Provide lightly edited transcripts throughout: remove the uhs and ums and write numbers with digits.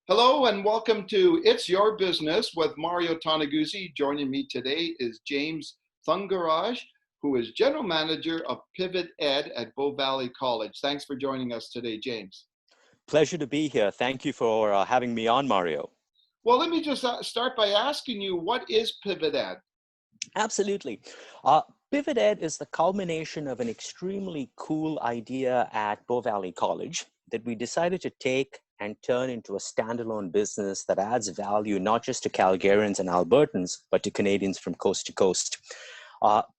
Hello and welcome to It's Your Business with Mario Toneguzzi. Joining me today is James Thangaraj, who is General Manager of Pivot Ed at Bow Valley College. Thanks for joining us today, James. Pleasure to be here. Thank you for having me on, Mario. Well, let me just start by asking you, what is Pivot Ed? Absolutely. Pivot Ed is the culmination of an extremely cool idea at Bow Valley College that we decided to take and turn into a standalone business that adds value not just to Calgarians and Albertans, but to Canadians from coast to coast.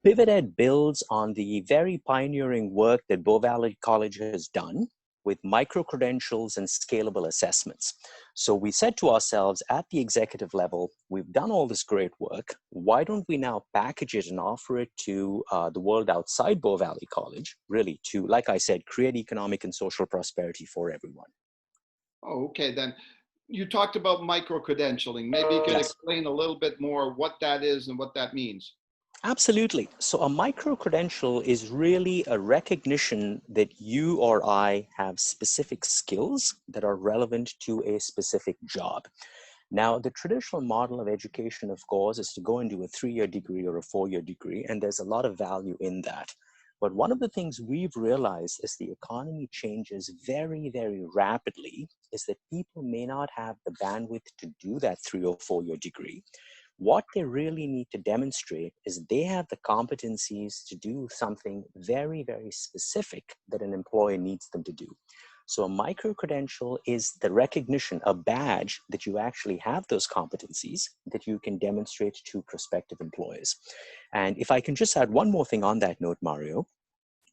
Pivot Ed builds on the very pioneering work that Bow Valley College has done with micro-credentials and scalable assessments. So we said to ourselves at the executive level, we've done all this great work. Why don't we now package it and offer it to the world outside Bow Valley College, really to, like I said, create economic and social prosperity for everyone. Oh, okay, then you talked about micro-credentialing. Maybe you could explain a little bit more what that is and what that means. Absolutely. So a micro-credential is really a recognition that you or I have specific skills that are relevant to a specific job. Now, the traditional model of education, of course, is to go into a 3-year degree or a 4-year degree, and there's a lot of value in that. But one of the things we've realized as the economy changes very, very rapidly is that people may not have the bandwidth to do that 3 or 4-year degree. What they really need to demonstrate is they have the competencies to do something very, very specific that an employer needs them to do. So a micro-credential is the recognition, a badge that you actually have those competencies that you can demonstrate to prospective employers. And if I can just add one more thing on that note, Mario,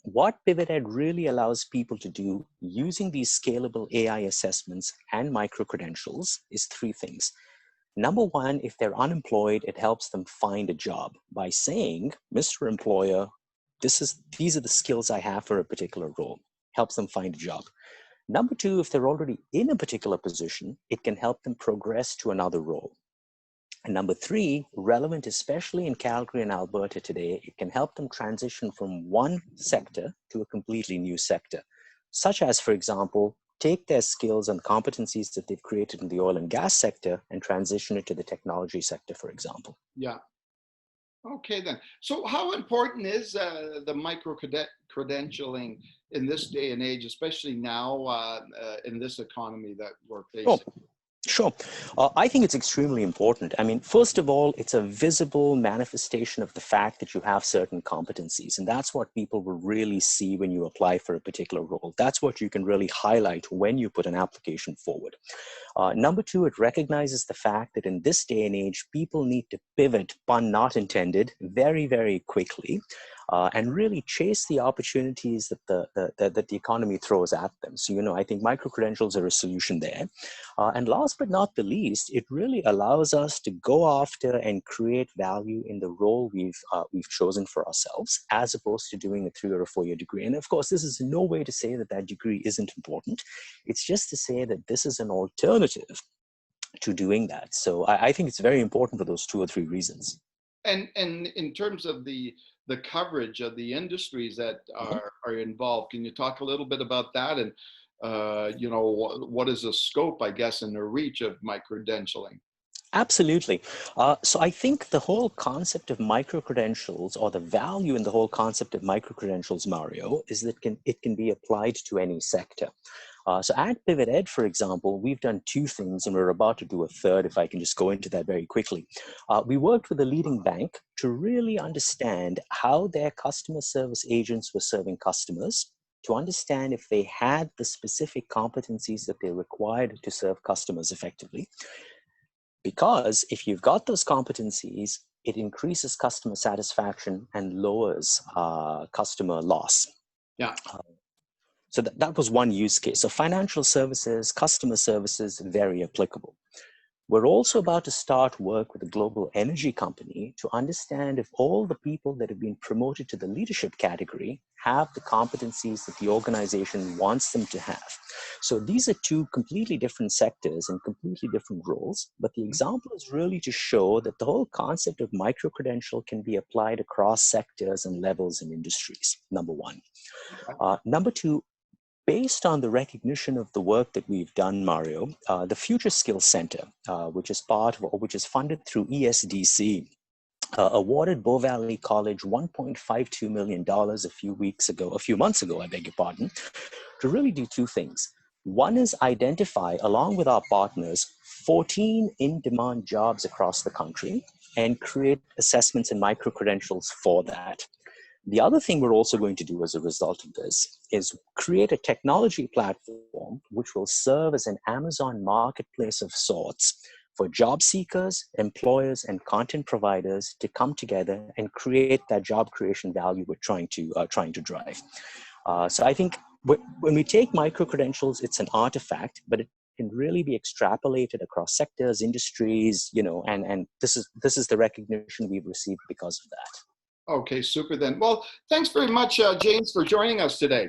what Pivot Ed really allows people to do using these scalable AI assessments and micro-credentials is 3 things. Number one, if they're unemployed, it helps them find a job by saying, Mr. Employer, these are the skills I have for a particular role. Helps them find a job. Number two, if they're already in a particular position, it can help them progress to another role. And number 3, relevant especially in Calgary and Alberta today, it can help them transition from one sector to a completely new sector, such as, for example, take their skills and competencies that they've created in the oil and gas sector and transition it to the technology sector, for example. Yeah. Okay, then. So how important is the micro-credentialing in this day and age, especially now in this economy that we're facing? Oh. Sure. I think it's extremely important. I mean, first of all, it's a visible manifestation of the fact that you have certain competencies. And that's what people will really see when you apply for a particular role. That's what you can really highlight when you put an application forward. Number 2, it recognizes the fact that in this day and age, people need to pivot, pun not intended, very, very quickly. And really chase the opportunities that the economy throws at them. So, I think micro-credentials are a solution there. And last but not the least, it really allows us to go after and create value in the role we've chosen for ourselves, as opposed to doing a 3 or a 4-year degree. And of course, this is no way to say that that degree isn't important. It's just to say that this is an alternative to doing that. So I think it's very important for those 2 or 3 reasons. And in terms of the coverage of the industries that are involved, can you talk a little bit about that? And what is the scope, I guess, and the reach of micro-credentialing? Absolutely. So I think the whole concept of micro-credentials, or the value in the whole concept of micro-credentials, Mario, is that it can be applied to any sector. So at Pivot Ed, for example, we've done 2 things, and we're about to do a third, if I can just go into that very quickly. We worked with a leading bank to really understand how their customer service agents were serving customers, to understand if they had the specific competencies that they required to serve customers effectively. Because if you've got those competencies, it increases customer satisfaction and lowers customer loss. Yeah. So that was one use case. So financial services, customer services, very applicable. We're also about to start work with a global energy company to understand if all the people that have been promoted to the leadership category have the competencies that the organization wants them to have. So these are 2 completely different sectors and completely different roles, but the example is really to show that the whole concept of micro-credential can be applied across sectors and levels and industries, number 1. Number 2, based on the recognition of the work that we've done, Mario, the Future Skills Center, which is funded through ESDC, awarded Bow Valley College $1.52 million a few months ago, I beg your pardon, to really do two things. One is identify, along with our partners, 14 in-demand jobs across the country and create assessments and micro-credentials for that. The other thing we're also going to do as a result of this is create a technology platform which will serve as an Amazon marketplace of sorts for job seekers, employers, and content providers to come together and create that job creation value we're trying to drive. So I think when we take micro-credentials, it's an artifact, but it can really be extrapolated across sectors, industries, and this is the recognition we've received because of that. Okay, super then. Well, thanks very much, James, for joining us today.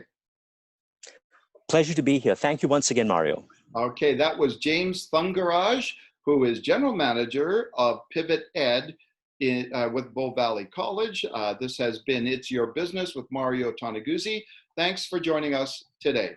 Pleasure to be here. Thank you once again, Mario. Okay, that was James Thangaraj, who is General Manager of Pivot Ed with Bow Valley College. This has been It's Your Business with Mario Toneguzzi. Thanks for joining us today.